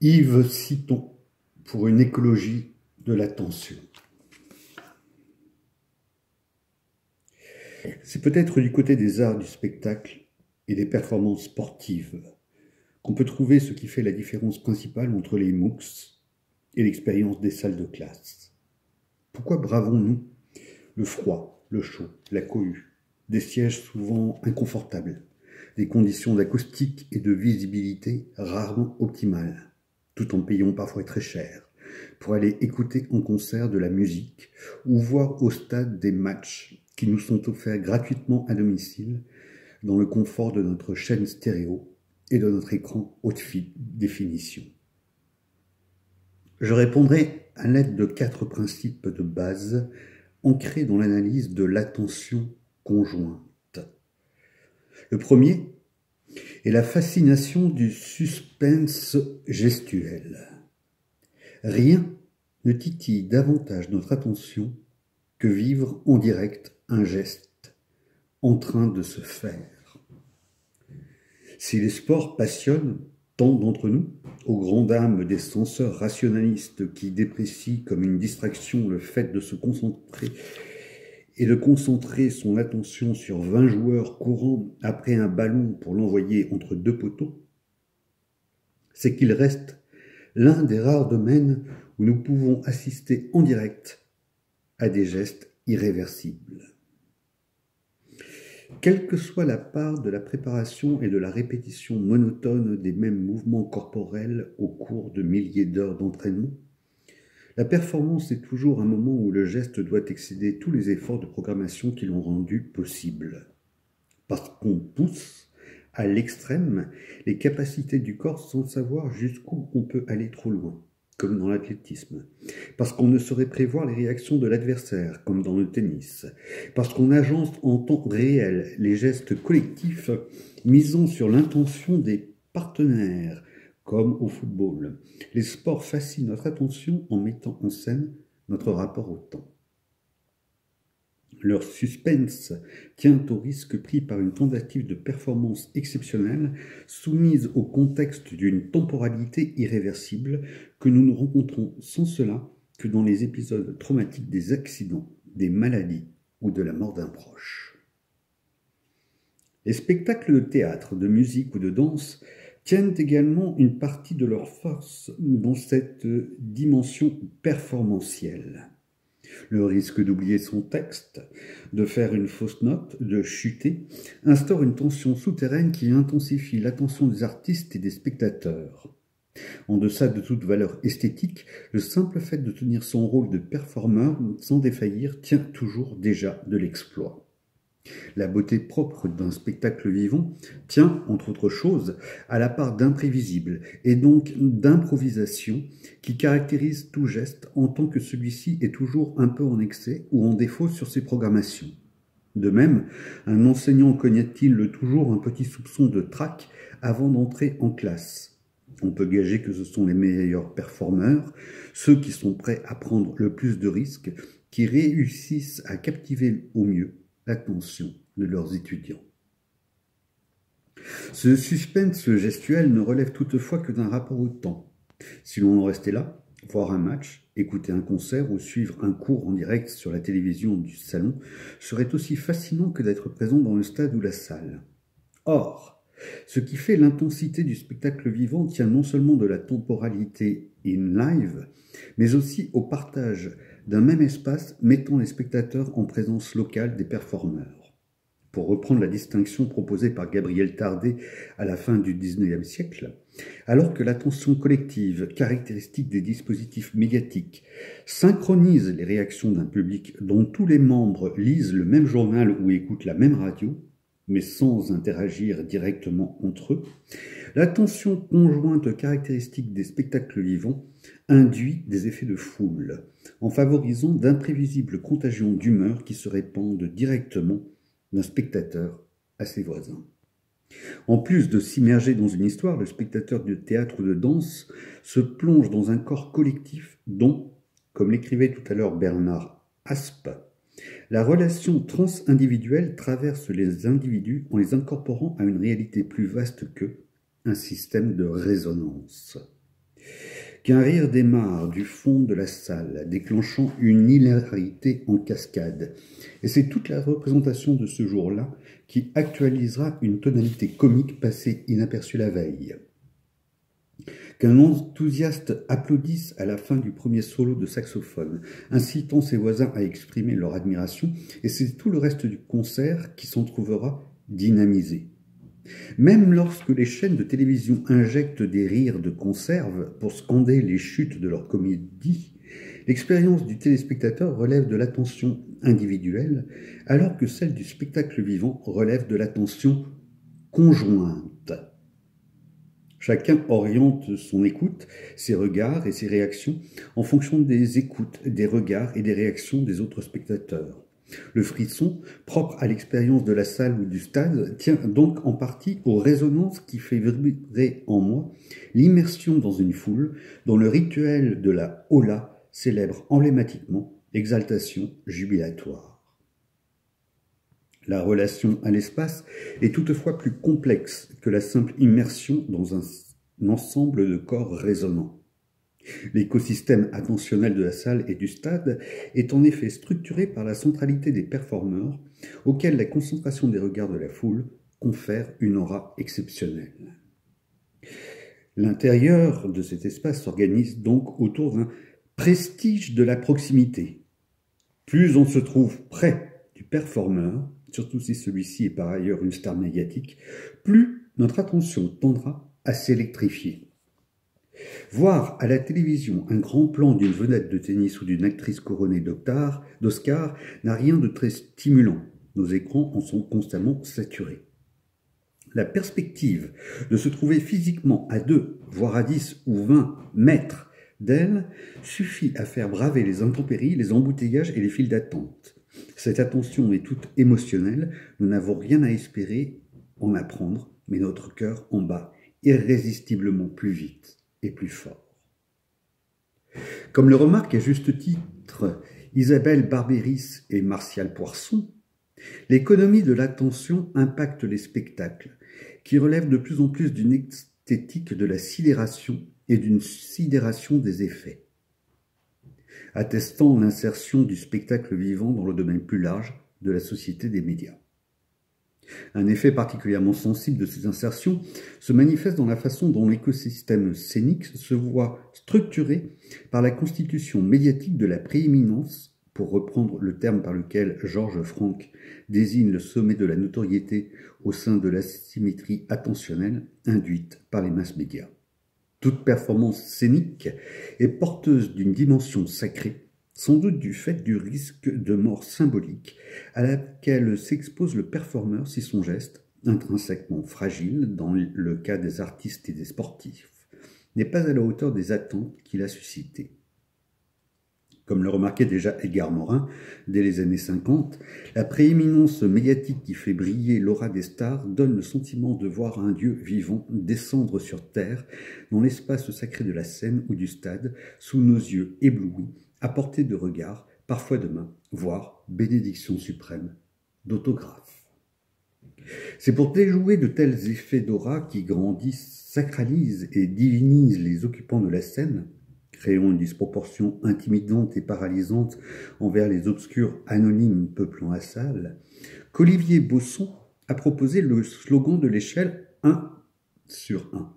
Yves Citon pour une écologie de l'attention. C'est peut-être du côté des arts du spectacle et des performances sportives qu'on peut trouver ce qui fait la différence principale entre les MOOCs et l'expérience des salles de classe. Pourquoi bravons-nous le froid, le chaud, la cohue, des sièges souvent inconfortables, des conditions d'acoustique et de visibilité rarement optimales, tout en payant parfois très cher, pour aller écouter en concert de la musique ou voir au stade des matchs qui nous sont offerts gratuitement à domicile dans le confort de notre chaîne stéréo et de notre écran haute définition. Je répondrai à l'aide de 4 principes de base ancrés dans l'analyse de l'attention conjointe. Le premier est la fascination du suspense gestuel. Rien ne titille davantage notre attention que vivre en direct un geste en train de se faire. Si les sports passionnent tant d'entre nous, aux grandes dames des censeurs rationalistes qui déprécient comme une distraction le fait de se concentrer et de concentrer son attention sur 20 joueurs courant après un ballon pour l'envoyer entre 2 poteaux, c'est qu'il reste l'un des rares domaines où nous pouvons assister en direct à des gestes irréversibles. Quelle que soit la part de la préparation et de la répétition monotone des mêmes mouvements corporels au cours de milliers d'heures d'entraînement, la performance est toujours un moment où le geste doit excéder tous les efforts de programmation qui l'ont rendu possible. Parce qu'on pousse à l'extrême les capacités du corps sans savoir jusqu'où on peut aller trop loin, comme dans l'athlétisme. Parce qu'on ne saurait prévoir les réactions de l'adversaire, comme dans le tennis. Parce qu'on agence en temps réel les gestes collectifs, misant sur l'intention des partenaires, comme au football. Les sports fascinent notre attention en mettant en scène notre rapport au temps. Leur suspense tient au risque pris par une tentative de performance exceptionnelle soumise au contexte d'une temporalité irréversible que nous ne rencontrons sans cela que dans les épisodes traumatiques des accidents, des maladies ou de la mort d'un proche. Les spectacles de théâtre, de musique ou de danse tiennent également une partie de leur force dans cette dimension performancielle. Le risque d'oublier son texte, de faire une fausse note, de chuter, instaure une tension souterraine qui intensifie l'attention des artistes et des spectateurs. En deçà de toute valeur esthétique, le simple fait de tenir son rôle de performeur sans défaillir tient toujours déjà de l'exploit. La beauté propre d'un spectacle vivant tient, entre autres choses, à la part d'imprévisible et donc d'improvisation qui caractérise tout geste en tant que celui-ci est toujours un peu en excès ou en défaut sur ses programmations. De même, un enseignant connaît-il toujours un petit soupçon de trac avant d'entrer en classe. On peut gager que ce sont les meilleurs performeurs, ceux qui sont prêts à prendre le plus de risques, qui réussissent à captiver au mieux l'attention de leurs étudiants. Ce suspense gestuel ne relève toutefois que d'un rapport au temps. Si l'on en restait là, voir un match, écouter un concert ou suivre un cours en direct sur la télévision du salon serait aussi fascinant que d'être présent dans le stade ou la salle. Or, ce qui fait l'intensité du spectacle vivant tient non seulement de la temporalité in live, mais aussi au partage d'un même espace mettant les spectateurs en présence locale des performeurs. Pour reprendre la distinction proposée par Gabriel Tardet à la fin du XIXe siècle, alors que l'attention collective, caractéristique des dispositifs médiatiques, synchronise les réactions d'un public dont tous les membres lisent le même journal ou écoutent la même radio, mais sans interagir directement entre eux, l'attention conjointe caractéristique des spectacles vivants induit des effets de foule, en favorisant d'imprévisibles contagions d'humeur qui se répandent directement d'un spectateur à ses voisins. En plus de s'immerger dans une histoire, le spectateur de théâtre ou de danse se plonge dans un corps collectif dont, comme l'écrivait tout à l'heure Bernard Aspe, la relation transindividuelle traverse les individus en les incorporant à une réalité plus vaste qu'eux, un système de résonance. qu'un rire démarre du fond de la salle, déclenchant une hilarité en cascade. Et c'est toute la représentation de ce jour-là qui actualisera une tonalité comique passée inaperçue la veille. Qu'un enthousiaste applaudisse à la fin du premier solo de saxophone, incitant ses voisins à exprimer leur admiration, et c'est tout le reste du concert qui s'en trouvera dynamisé. Même lorsque les chaînes de télévision injectent des rires de conserve pour scander les chutes de leur comédie, l'expérience du téléspectateur relève de l'attention individuelle, alors que celle du spectacle vivant relève de l'attention conjointe. Chacun oriente son écoute, ses regards et ses réactions en fonction des écoutes, des regards et des réactions des autres spectateurs. Le frisson, propre à l'expérience de la salle ou du stade, tient donc en partie aux résonances qui fait vibrer en moi l'immersion dans une foule dont le rituel de la hola célèbre emblématiquement l'exaltation jubilatoire. La relation à l'espace est toutefois plus complexe que la simple immersion dans un ensemble de corps résonnants. L'écosystème attentionnel de la salle et du stade est en effet structuré par la centralité des performeurs, auxquels la concentration des regards de la foule confère une aura exceptionnelle. L'intérieur de cet espace s'organise donc autour d'un prestige de la proximité. Plus on se trouve près du performeur, surtout si celui-ci est par ailleurs une star médiatique, plus notre attention tendra à s'électrifier. Voir à la télévision un grand plan d'une vedette de tennis ou d'une actrice couronnée d'Oscar n'a rien de très stimulant. Nos écrans en sont constamment saturés. La perspective de se trouver physiquement à 2, voire à 10 ou 20 mètres d'elle suffit à faire braver les intempéries, les embouteillages et les files d'attente. Cette attention est toute émotionnelle, nous n'avons rien à espérer en apprendre, mais notre cœur en bat irrésistiblement plus vite et plus fort. Comme le remarquent à juste titre Isabelle Barberis et Martial Poisson, l'économie de l'attention impacte les spectacles, qui relèvent de plus en plus d'une esthétique de la sidération et d'une sidération des effets, attestant l'insertion du spectacle vivant dans le domaine plus large de la société des médias. Un effet particulièrement sensible de ces insertions se manifeste dans la façon dont l'écosystème scénique se voit structuré par la constitution médiatique de la prééminence, pour reprendre le terme par lequel Georges Franck désigne le sommet de la notoriété au sein de l'asymétrie attentionnelle induite par les masses médias. Toute performance scénique est porteuse d'une dimension sacrée, sans doute du fait du risque de mort symbolique à laquelle s'expose le performeur si son geste, intrinsèquement fragile dans le cas des artistes et des sportifs, n'est pas à la hauteur des attentes qu'il a suscitées. Comme le remarquait déjà Edgar Morin dès les années 50, la prééminence médiatique qui fait briller l'aura des stars donne le sentiment de voir un dieu vivant descendre sur terre dans l'espace sacré de la scène ou du stade, sous nos yeux éblouis, à portée de regard, parfois de main, voire bénédiction suprême d'autographe. C'est pour déjouer de tels effets d'aura qui grandissent, sacralisent et divinisent les occupants de la scène, créant une disproportion intimidante et paralysante envers les obscurs anonymes peuplant la salle, qu'Olivier Bosson a proposé le slogan de l'échelle 1 sur 1.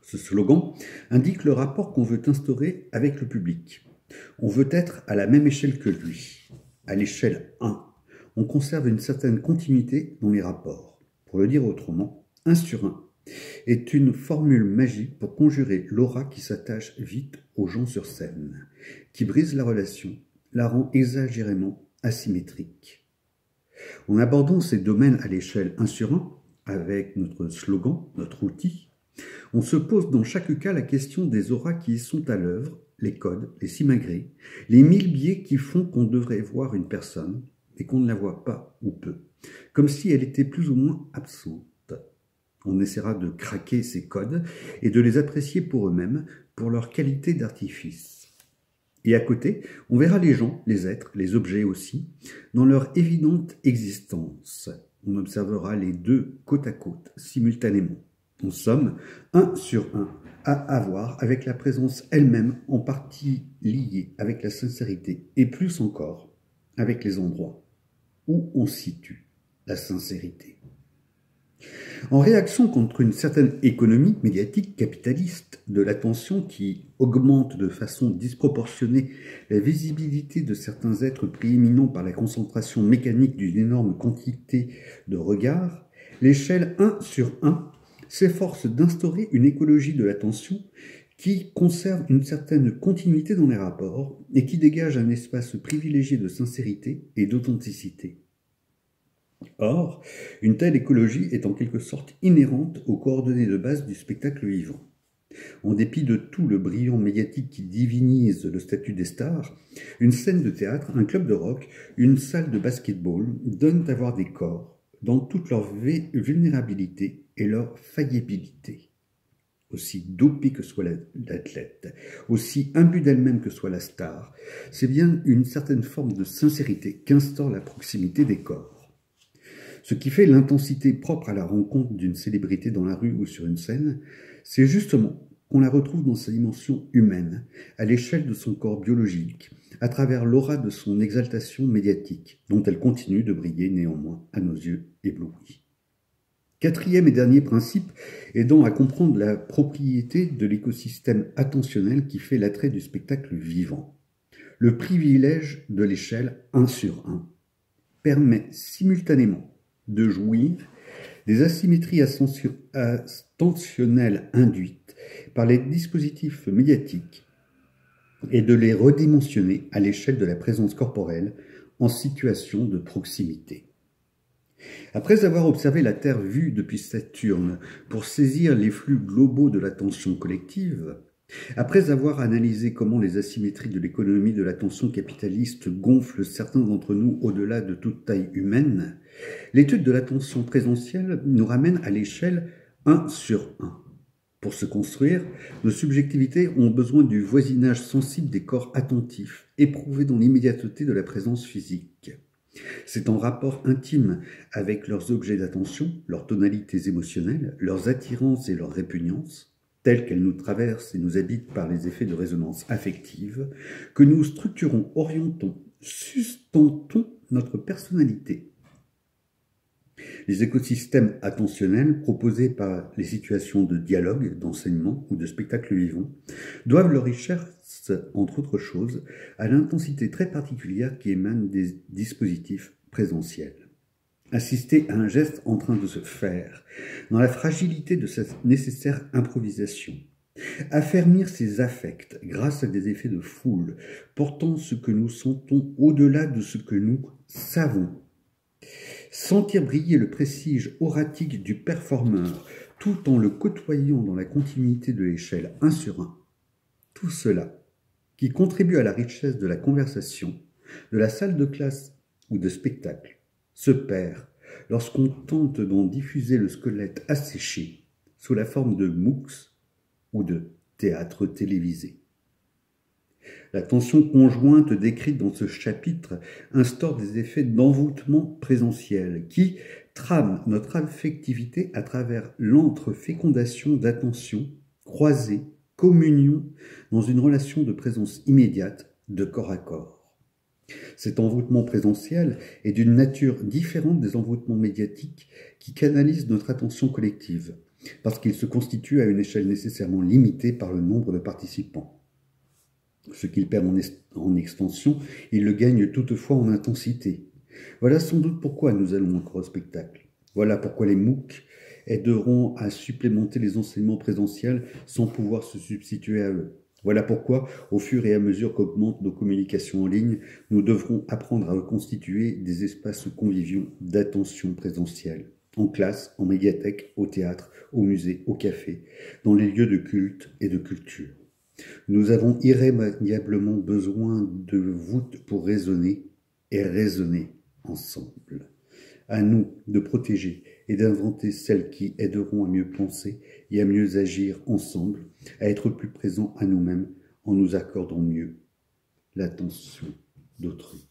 Ce slogan indique le rapport qu'on veut instaurer avec le public. On veut être à la même échelle que lui. À l'échelle 1, on conserve une certaine continuité dans les rapports. Pour le dire autrement, 1 sur 1 est une formule magique pour conjurer l'aura qui s'attache vite aux gens sur scène, qui brise la relation, la rend exagérément asymétrique. En abordant ces domaines à l'échelle 1 sur 1, avec notre slogan, notre outil, on se pose dans chaque cas la question des auras qui y sont à l'œuvre, les codes, les simagrées, les 1000 biais qui font qu'on devrait voir une personne et qu'on ne la voit pas ou peu, comme si elle était plus ou moins absente. On essaiera de craquer ces codes et de les apprécier pour eux-mêmes, pour leur qualité d'artifice. Et à côté, on verra les gens, les êtres, les objets aussi, dans leur évidente existence. On observera les deux côte à côte, simultanément. En somme, 1 sur 1 à avoir avec la présence elle-même en partie liée avec la sincérité et plus encore avec les endroits où on situe la sincérité. En réaction contre une certaine économie médiatique capitaliste de l'attention qui augmente de façon disproportionnée la visibilité de certains êtres prééminents par la concentration mécanique d'une énorme quantité de regards, l'échelle 1 sur 1 s'efforce d'instaurer une écologie de l'attention qui conserve une certaine continuité dans les rapports et qui dégage un espace privilégié de sincérité et d'authenticité. Or, une telle écologie est en quelque sorte inhérente aux coordonnées de base du spectacle vivant. En dépit de tout le brillant médiatique qui divinise le statut des stars, une scène de théâtre, un club de rock, une salle de basketball donnent à voir des corps dans toute leur vulnérabilité et leur faillibilité. Aussi dopée que soit l'athlète, aussi imbue d'elle-même que soit la star, c'est bien une certaine forme de sincérité qu'instaure la proximité des corps. Ce qui fait l'intensité propre à la rencontre d'une célébrité dans la rue ou sur une scène, c'est justement qu'on la retrouve dans sa dimension humaine, à l'échelle de son corps biologique, à travers l'aura de son exaltation médiatique, dont elle continue de briller néanmoins à nos yeux éblouis. Quatrième et dernier principe aidant à comprendre la propriété de l'écosystème attentionnel qui fait l'attrait du spectacle vivant. Le privilège de l'échelle 1 sur 1 permet simultanément de jouir des asymétries attentionnelles induites par les dispositifs médiatiques et de les redimensionner à l'échelle de la présence corporelle en situation de proximité. Après avoir observé la Terre vue depuis Saturne pour saisir les flux globaux de l'attention collective, après avoir analysé comment les asymétries de l'économie de l'attention capitaliste gonflent certains d'entre nous au-delà de toute taille humaine, l'étude de l'attention présentielle nous ramène à l'échelle 1 sur 1. Pour se construire, nos subjectivités ont besoin du voisinage sensible des corps attentifs, éprouvés dans l'immédiateté de la présence physique. C'est en rapport intime avec leurs objets d'attention, leurs tonalités émotionnelles, leurs attirances et leurs répugnances, telles qu'elles nous traversent et nous habitent par les effets de résonance affective, que nous structurons, orientons, sustentons notre personnalité. Les écosystèmes attentionnels proposés par les situations de dialogue, d'enseignement ou de spectacle vivant doivent leur richesse, entre autres choses, à l'intensité très particulière qui émane des dispositifs présentiels. Assister à un geste en train de se faire, dans la fragilité de cette nécessaire improvisation. Affermir ses affects grâce à des effets de foule, portant ce que nous sentons au-delà de ce que nous savons. Sentir briller le prestige oratique du performeur tout en le côtoyant dans la continuité de l'échelle 1 sur 1. Tout cela qui contribue à la richesse de la conversation, de la salle de classe ou de spectacle, se perd lorsqu'on tente d'en diffuser le squelette asséché sous la forme de MOOCs ou de théâtre télévisé. La tension conjointe décrite dans ce chapitre instaure des effets d'envoûtement présentiel qui trament notre affectivité à travers l'entrefécondation d'attention, croisée, communion dans une relation de présence immédiate de corps à corps. Cet envoûtement présentiel est d'une nature différente des envoûtements médiatiques qui canalisent notre attention collective, parce qu'il se constitue à une échelle nécessairement limitée par le nombre de participants. Ce qu'il perd en extension, il le gagne toutefois en intensité. Voilà sans doute pourquoi nous allons encore au spectacle. Voilà pourquoi les MOOC aideront à supplémenter les enseignements présentiels sans pouvoir se substituer à eux. Voilà pourquoi, au fur et à mesure qu'augmentent nos communications en ligne, nous devrons apprendre à reconstituer des espaces conviviaux d'attention présentielle. En classe, en médiathèque, au théâtre, au musée, au café, dans les lieux de culte et de culture. Nous avons irrémédiablement besoin de voûtes pour raisonner et raisonner ensemble. À nous de protéger et d'inventer celles qui aideront à mieux penser et à mieux agir ensemble, à être plus présents à nous-mêmes en nous accordant mieux l'attention d'autrui.